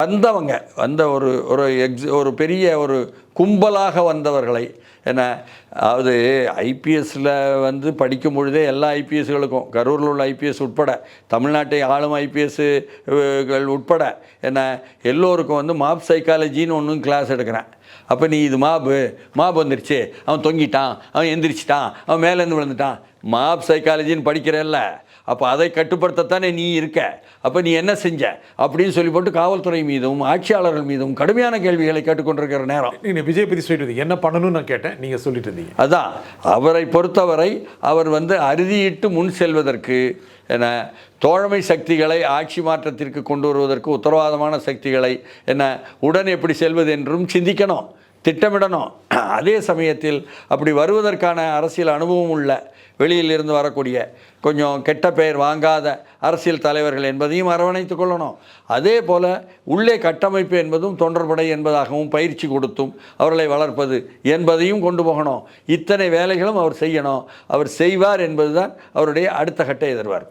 வந்தவங்க ஒரு ஒரு ஒரு பெரிய ஒரு கும்பலாக வந்தவர்களை என்ன, அதாவது ஐபிஎஸ்சில் வந்து படிக்கும் பொழுதே எல்லா ஐபிஎஸ்களுக்கும், கரூரில் உள்ள ஐபிஎஸ் உட்பட, தமிழ்நாட்டை ஆளும் ஐபிஎஸ்கள் உட்பட என்ன, எல்லோருக்கும் வந்து மாப் சைக்காலஜின்னு ஒன்றும் கிளாஸ் எடுக்கிறேன். அப்போ நீ இது மாப் வந்துருச்சு, அவன் தொங்கிட்டான், அவன் எந்திரிச்சிட்டான், அவன் மேலேருந்து விழுந்துட்டான், மாப் சைக்காலஜின்னு படிக்கிறல்ல, அப்போ அதை கட்டுப்படுத்தத்தானே நீ இருக்க, அப்போ நீ என்ன செஞ்ச அப்படின்னு சொல்லி போட்டு காவல்துறை மீதும் ஆட்சியாளர்கள் மீதும் கடுமையான கேள்விகளை கேட்டுக்கொண்டிருக்கிற நேரம். நீங்கள் விஜய் பற்றி சொல்லிட்டு என்ன பண்ணணும்னு நான் கேட்டேன், நீங்கள் சொல்லிட்டு இருந்தீங்க. அதான் அவரை பொறுத்தவரை அவர் வந்து அறுதியிட்டு முன் செல்வதற்கு என்ன, தோழமை சக்திகளை ஆட்சி மாற்றத்திற்கு கொண்டு வருவதற்கு உத்தரவாதமான சக்திகளை என்ன உடன் எப்படி செல்வது என்றும் சிந்திக்கணும், திட்டமிடணும். அதே சமயத்தில் அப்படி வருவதற்கான அரசியல் அனுபவம் உள்ள, வெளியில் இருந்து வரக்கூடிய கொஞ்சம் கெட்ட பெயர் வாங்காத அரசியல் தலைவர்கள் என்பதையும் அரவணைத்து கொள்ளணும். அதே போல் உள்ளே கட்டமைப்பு என்பதும் தொண்டர்படை என்பதாகவும் பயிற்சி கொடுத்தும் அவர்களை வளர்ப்பது என்பதையும் கொண்டு போகணும். இத்தனை வேலைகளும் அவர் செய்யணும். அவர் செய்வார் என்பதுதான் அவருடைய அடுத்த கட்ட எதிர்பார்ப்பு.